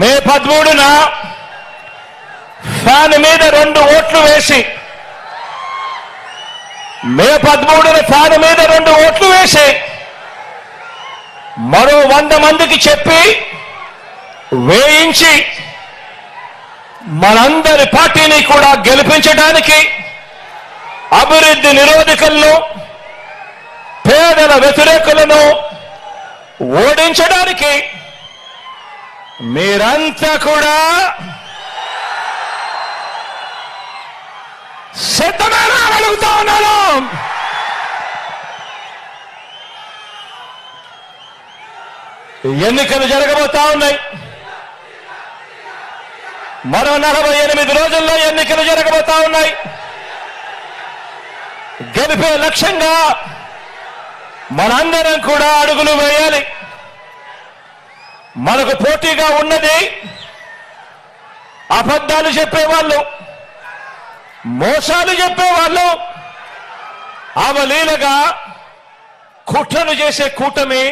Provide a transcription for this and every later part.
మే 13న fan మీద 2 ఓట్లు వేసి మే 13న ఫ్యాన్ మీద 2 ఓట్లు వేసి మరో 100 మందికి చెప్పి వేయించి మనందరి పార్టీని కూడా గెలిపించడానికి అభివృద్ధి నిరోధకులను పేదల వ్యతిరేకులను ఓడించడానికి మీరంతా కూడా సిద్ధమేనా అడుగుతా ఉన్నాను. ఎన్నికలు జరగబోతా ఉన్నాయి. మరో 48 రోజుల్లో ఎన్నికలు జరగబోతా ఉన్నాయి. గెలిపే లక్ష్యంగా మనందరం కూడా అడుగులు వేయాలి. మనకు పోటీగా ఉన్నది అబద్ధాలు చెప్పేవాళ్ళు, మోసాలు చెప్పేవాళ్ళు, అవలీలగా కుట్రలు చేసే కూటమి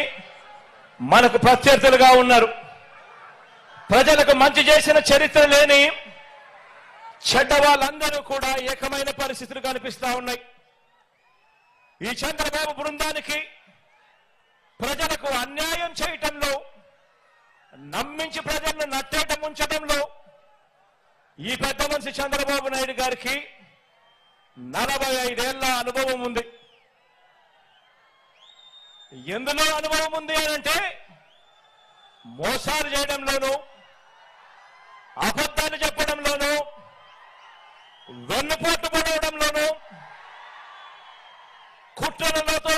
మనకు ప్రత్యర్థులుగా ఉన్నారు. ప్రజలకు మంచి చేసిన చరిత్ర లేని చెడ్డ వాళ్ళందరూ కూడా ఏకమైన పరిస్థితులు కనిపిస్తా ఉన్నాయి. ఈ చంద్రబాబు బృందానికి ప్రజలకు అన్యాయం చేయటంలో, నమ్మించి ప్రజలను నట్టేట ముంచడంలో ఈ పెద్ద మనిషి చంద్రబాబు నాయుడు గారికి 45 ఏళ్ల అనుభవం ఉంది. ఎందులో అనుభవం ఉంది అనంటే మోసాలు చేయడంలోనూ, అబద్ధాలు చెప్పడంలోనూ, వెన్నుపోటు పడవడంలోనూ, కుట్రలతో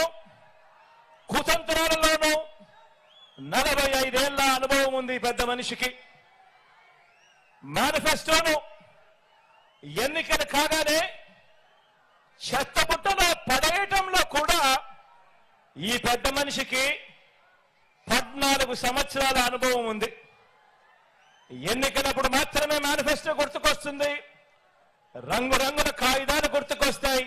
కుతంత్రాలలోనూ 45 ఏళ్ల అనుభవం ఉంది పెద్ద మనిషికి. మేనిఫెస్టోను ఎన్నికలు కాగానే చెత్తబుట్టలో పడేయటంలో కూడా ఈ పెద్ద మనిషికి 14 సంవత్సరాల అనుభవం ఉంది. ఎన్నికలప్పుడు మాత్రమే మేనిఫెస్టో గుర్తుకొస్తుంది, రంగురంగుల కాగితాలు గుర్తుకొస్తాయి.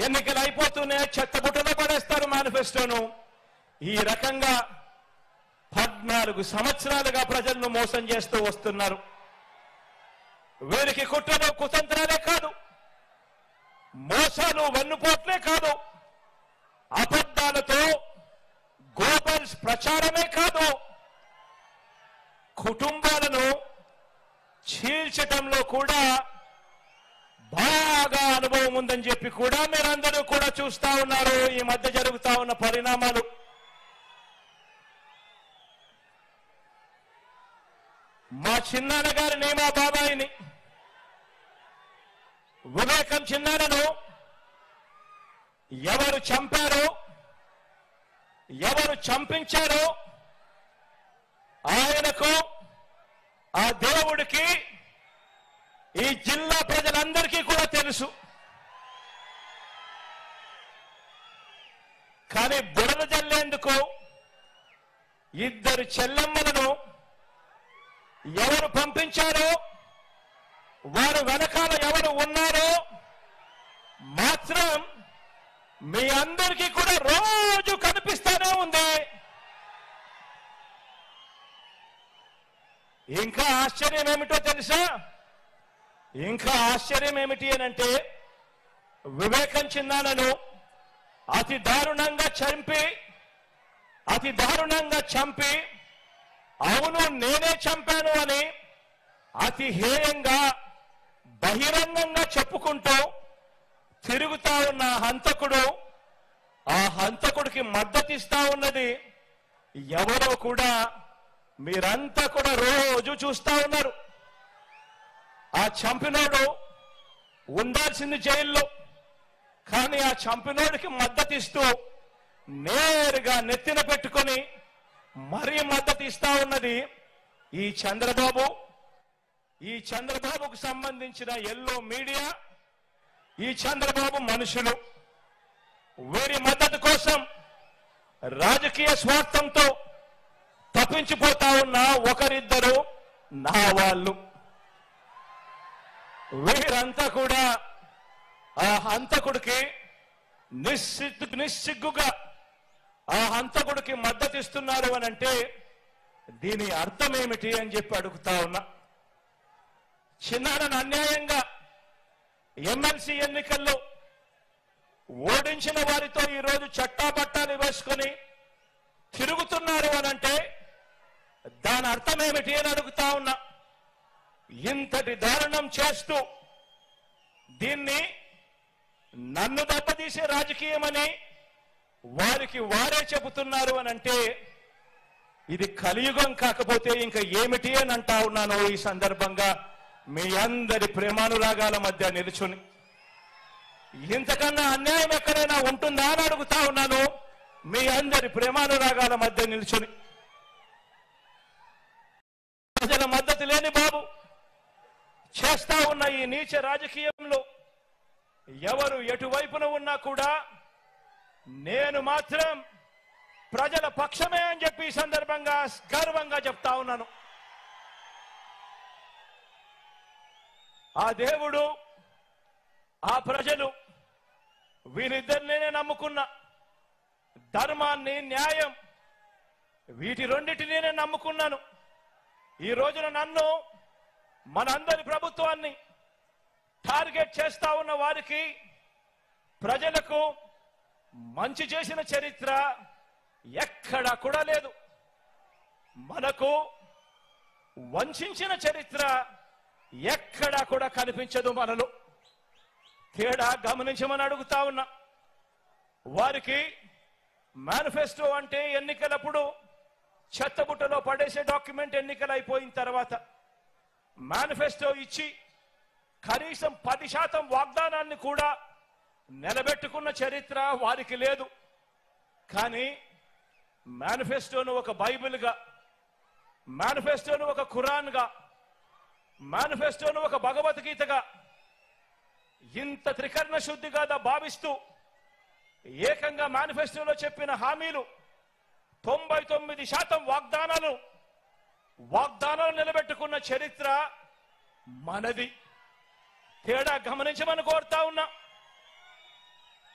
ఎన్నికలు అయిపోతూనే చెత్తబుట్టలో పడేస్తారు మేనిఫెస్టోను. ఈ రకంగా 14 సంవత్సరాలుగా ప్రజలను మోసం చేస్తూ వస్తున్నారు. వీరికి కుట్రలు కుతంత్రాలే కాదు, మోసాలు వెన్నుపోట్లే కాదు, అబద్ధాలతో గోబల్స్ ప్రచారమే కాదు, కుటుంబాలను చీల్చటంలో కూడా బాగా అనుభవం ఉందని చెప్పి కూడా మీరందరూ కూడా చూస్తా ఉన్నారు. ఈ మధ్య జరుగుతా ఉన్న పరిణామాలు. మా చిన్నాన్న గారిని, మా బాబాయిని, వివేకం చిన్నాన్నను ఎవరు చంపారో, ఎవరు చంపించారో ఆయనకు, ఆ దేవుడికి, ఈ జిల్లా ప్రజలందరికీ కూడా తెలుసు. కానీ బురద జల్లేందుకు 2 చెల్లెమ్మలను ఎవరు పంపించారో, వారు వెనకాల ఎవరు ఉన్నారో మాత్రం మీ అందరికీ కూడా రోజు కనిపిస్తానే ఉంది. ఇంకా ఆశ్చర్యం ఏమిటో తెలుసా? ఇంకా ఆశ్చర్యం ఏమిటి అనంటే, వివేకం చిన్నాన్నను అతి దారుణంగా చంపి అవును నేనే చంపాను అని అతి హేయంగా బహిరంగంగా చెప్పుకుంటూ తిరుగుతా ఉన్న హంతకుడు, ఆ హంతకుడికి మద్దతిస్తా ఉన్నది ఎవరో కూడా మీరంతా కూడా రోజు చూస్తా ఉన్నారు. ఆ చంపినోడు ఉండాల్సింది జైల్లో, కానీ ఆ చంపినోడికి మద్దతిస్తూ నేరుగా నెత్తిన పెట్టుకొని మరీ మద్దతిస్తా ఉన్నది ఈ చంద్రబాబు, ఈ చంద్రబాబుకు సంబంధించిన ఎల్లో మీడియా, ఈ చంద్రబాబు మనుషులు. వీరి మద్దతు కోసం రాజకీయ స్వార్థంతో తప్పించిపోతా ఉన్న ఒకరిద్దరు నా వాళ్ళు. వీరంతా కూడా ఆ హంతకుడికి నిస్సిగ్గుగా ఆ హంతకుడికి మద్దతిస్తున్నారు అని అంటే దీని అర్థం ఏమిటి అని చెప్పి అడుగుతా ఉన్నా. చిన్నారని అన్యాయంగా ఎమ్మెల్సీ ఎన్నికల్లో ఓడించిన వారితో ఈరోజు చట్టాపట్టాలు వేసుకొని తిరుగుతున్నారు అనంటే దాని అర్థం ఏమిటి అని అడుగుతా ఉన్నా. ఇంతటి దారుణం చేస్తూ దీన్ని నన్ను దెబ్బతీసే రాజకీయమని వారికి వారే చెబుతున్నారు అనంటే ఇది కలియుగం కాకపోతే ఇంకా ఏమిటి అని అంటా ఉన్నాను. ఈ సందర్భంగా మీ అందరి ప్రేమానురాగాల మధ్య నిలుచుని ఇంతకన్నా అన్యాయం ఎక్కడైనా ఉంటుందా అని అడుగుతా ఉన్నాను. మీ అందరి ప్రేమానురాగాల మధ్య నిలుచుని ప్రజల మద్దతు లేని బాబు చేస్తా ఉన్న ఈ నీచ రాజకీయంలో ఎవరు ఎటువైపున ఉన్నా కూడా నేను మాత్రం ప్రజల పక్షమే అని చెప్పి ఈ సందర్భంగా గర్వంగా చెప్తా ఉన్నాను. ఆ దేవుడు, ఆ ప్రజలు వీరిద్దరినే నమ్ముకున్న ధర్మాన్ని, న్యాయం వీటి రెండింటినీ నేను నమ్ముకున్నాను. ఈ రోజున నన్ను, మనందరి ప్రభుత్వాన్ని టార్గెట్ చేస్తా ఉన్న వారికి, ప్రజలకు మంచి చేసిన చరిత్ర ఎక్కడా కూడా లేదు. మనకు వంచిన చరిత్ర ఎక్కడా కూడా కనిపించదు. మనలో తేడా గమనించమని అడుగుతా ఉన్నా. వారికి మేనిఫెస్టో అంటే ఎన్నికలప్పుడు చెత్తబుట్టలో పడేసే డాక్యుమెంట్. ఎన్నికలు అయిపోయిన తర్వాత మేనిఫెస్టో ఇచ్చి కనీసం 10% వాగ్దానాన్ని కూడా నిలబెట్టుకున్న చరిత్ర వారికి లేదు. కానీ మేనిఫెస్టోను ఒక బైబిల్గా, మేనిఫెస్టోను ఒక ఖురాన్గా, మేనిఫెస్టోను ఒక భగవద్గీతగా ఇంత త్రికరణ శుద్ధిగా భావిస్తూ ఏకంగా మేనిఫెస్టోలో చెప్పిన హామీలు 99% వాగ్దానాలు నిలబెట్టుకున్న చరిత్ర మనది. తేడా గమనించమని కోరుతా ఉన్నా.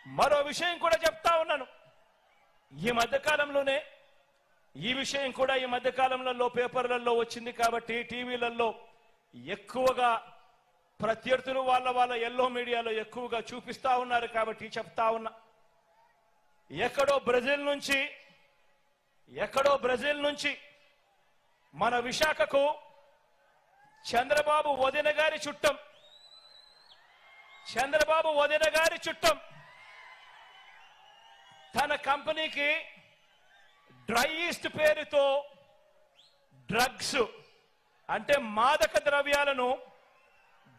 మరో విషయం కూడా చెప్తా ఉన్నాను. ఈ మధ్యకాలంలోనే ఈ విషయం కూడా ఈ మధ్యకాలంలో పేపర్లలో వచ్చింది కాబట్టి టీవీలలో ఎక్కువగా ప్రత్యర్థులు వాళ్ళ ఎల్లో మీడియాలో ఎక్కువగా చూపిస్తా ఉన్నారు కాబట్టి చెప్తా ఉన్నా. ఎక్కడో బ్రెజిల్ నుంచి మన విశాఖకు చంద్రబాబు వదిన గారి చుట్టం తన కంపెనీకి డ్రై ఈస్ట్ పేరుతో డ్రగ్స్ అంటే మాదక ద్రవ్యాలను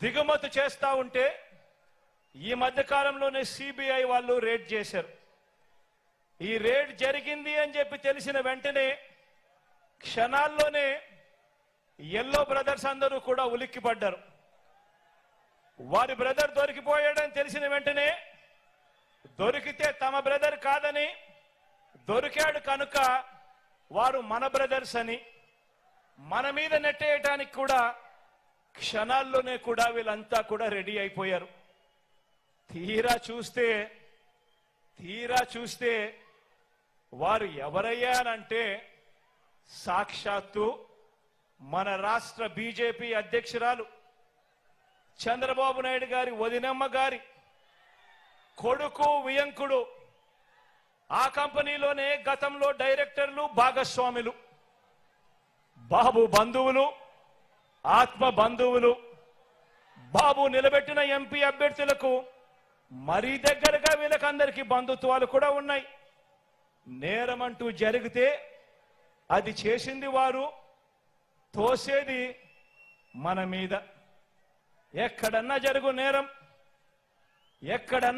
దిగుమతి చేస్తా ఉంటే ఈ మధ్య కాలంలోనే సిబిఐ వాళ్ళు రేడ్ చేశారు. ఈ రేడ్ జరిగింది అని చెప్పి తెలిసిన వెంటనే క్షణాల్లోనే ఎల్లో బ్రదర్స్ అందరూ కూడా ఉలిక్కిపడ్డారు. వారి బ్రదర్ దొరికిపోయాడని తెలిసిన వెంటనే దొరికితే తమ బ్రదర్ కాదని, దొరికాడు కనుక వారు మన బ్రదర్స్ అని మన మీద నెట్టేయటానికి కూడా క్షణాల్లోనే కూడా వీళ్ళంతా కూడా రెడీ అయిపోయారు. తీరా చూస్తే వారు ఎవరయ్యారంటే సాక్షాత్తు మన రాష్ట్ర బీజేపీ అధ్యక్షురాలు చంద్రబాబు నాయుడు గారి వదినమ్మ గారి కొడుకు వియంకుడు. ఆ కంపెనీలోనే గతంలో డైరెక్టర్లు, భాగస్వాములు, బాబు బంధువులు, ఆత్మ బంధువులు. బాబు నిలబెట్టిన ఎంపీ అభ్యర్థులకు మరీ దగ్గరగా వీళ్ళకందరికీ బంధుత్వాలు కూడా ఉన్నాయి. నేరమంటూ జరిగితే అది చేసింది వారు, తోసేది మన మీద. ఎక్కడన్నా జరుగు నేరం, ఎక్కడన్నా